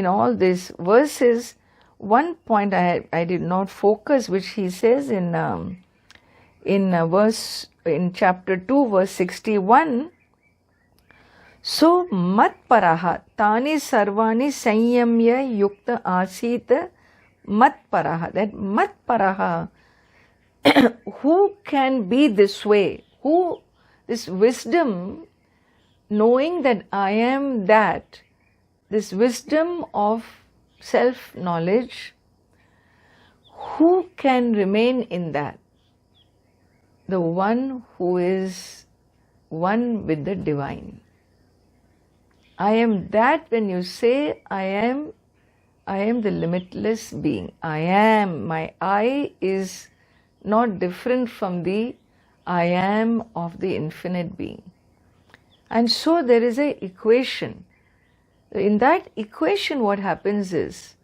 in all these verses, one point I did not focus, which he says in chapter 2, verse 61. So mat paraha tani sarvani sanyamya yukta asita mat paraha. That mat paraha, who can be this way? Who, this wisdom, knowing that I am that, this wisdom of self-knowledge, who can remain in that? The one who is one with the divine. I am that. When you say I am the limitless being. I am. My I is not different from the I am of the infinite being. And so there is an equation. In that equation, what happens is,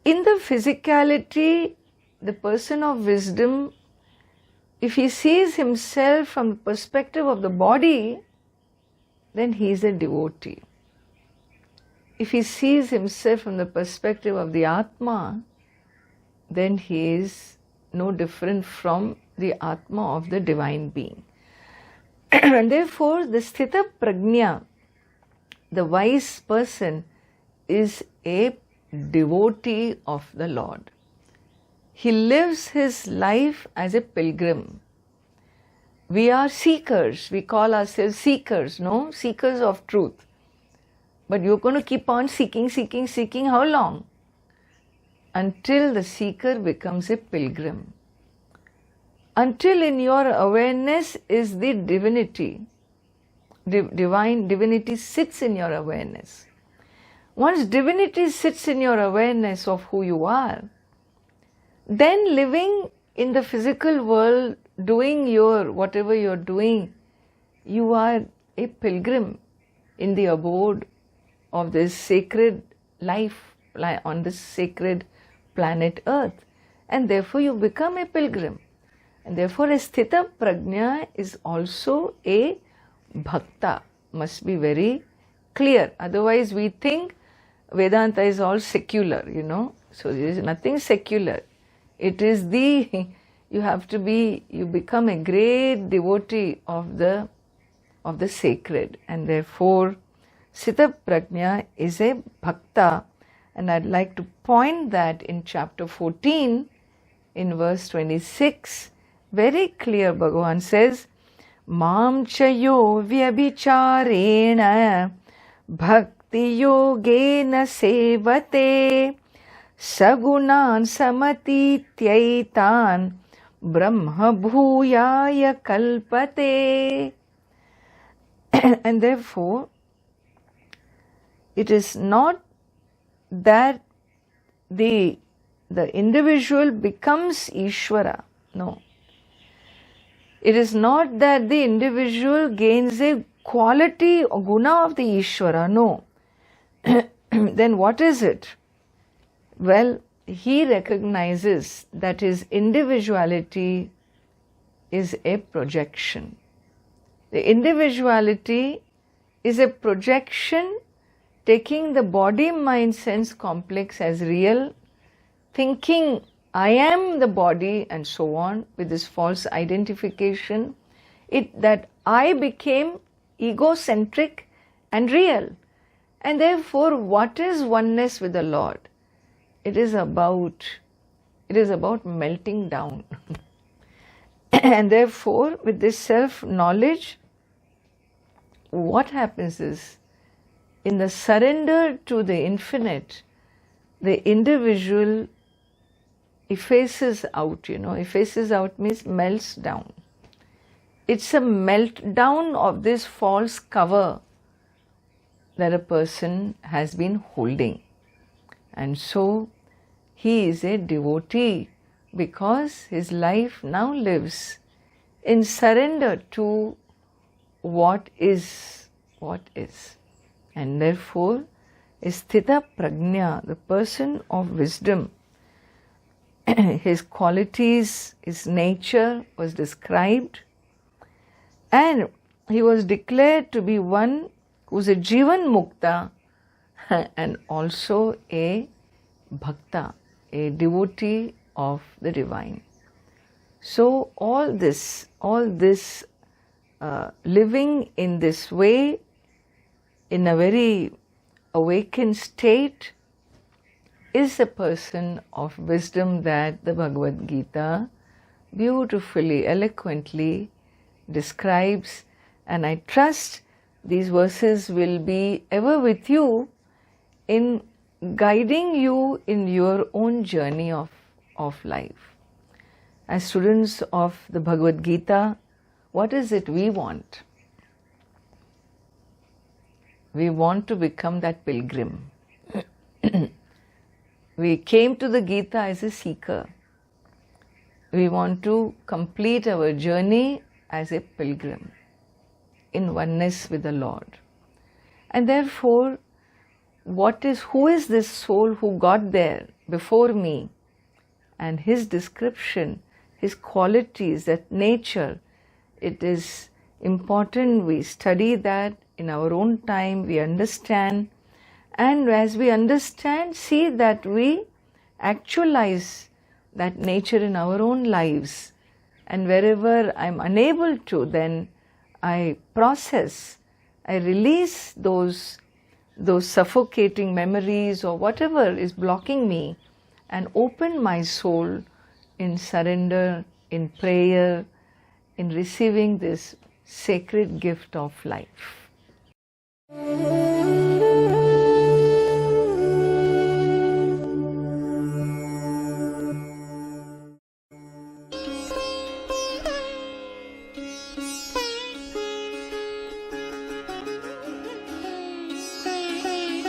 in the physicality, the person of wisdom, if he sees himself from the perspective of the body, then he is a devotee. If he sees himself from the perspective of the Atma, then he is no different from the Atma of the divine being. And therefore, the Stithapragnya, the wise person, is a devotee of the Lord. He lives his life as a pilgrim. We are seekers. We call ourselves seekers, no? Seekers of truth. But you're going to keep on seeking, seeking, seeking. How long? Until the seeker becomes a pilgrim. Until in your awareness is the divinity. Divine divinity sits in your awareness. Once divinity sits in your awareness of who you are, then living in the physical world, doing your whatever you're doing, you are a pilgrim in the abode of this sacred life on this sacred planet Earth, and therefore you become a pilgrim. And therefore a Stithapragnya is also a bhakta. Must be very clear. Otherwise we think Vedanta is all secular, So there is nothing secular. It is you become a great devotee of the sacred, and therefore Stithapragnya is a bhakta. And I'd like to point that in chapter 14, in verse 26, very clear Bhagavan says, Mam chayo vyabhicharena bhakti yogena sevate sagunan samatityaitan brahma bhuyaya kalpate. And therefore, it is not that the individual becomes Ishvara. No. It is not that the individual gains a quality or guna of the Ishvara. No. Then what is it? Well, he recognizes that his individuality is a projection. The individuality is a projection taking the body, mind, sense complex as real, thinking I am the body and so on, with this false identification, that I became egocentric and real. And therefore, what is oneness with the Lord? It is about melting down. And therefore, with this self-knowledge, what happens is, in the surrender to the infinite, the individual effaces out, effaces out means melts down. It's a meltdown of this false cover that a person has been holding. And so, he is a devotee because his life now lives in surrender to what is. And therefore, is Stithapragnya, the person of wisdom. His qualities, his nature was described, and he was declared to be one who is a Jivan Mukta, and also a bhakta, a devotee of the divine. So all this living in this way, in a very awakened state, is a person of wisdom that the Bhagavad Gita beautifully, eloquently describes, and I trust these verses will be ever with you in guiding you in your own journey of life. As students of the Bhagavad Gita, what is it we want? We want to become that pilgrim. We came to the Gita as a seeker. We want to complete our journey as a pilgrim in oneness with the Lord. And therefore, who is this soul who got there before me? And his description, his qualities, that nature, it is important we study that in our own time, we understand, and as we understand, see that we actualize that nature in our own lives. And wherever I'm unable to, then I process, I release those suffocating memories or whatever is blocking me, and open my soul in surrender, in prayer, in receiving this sacred gift of life.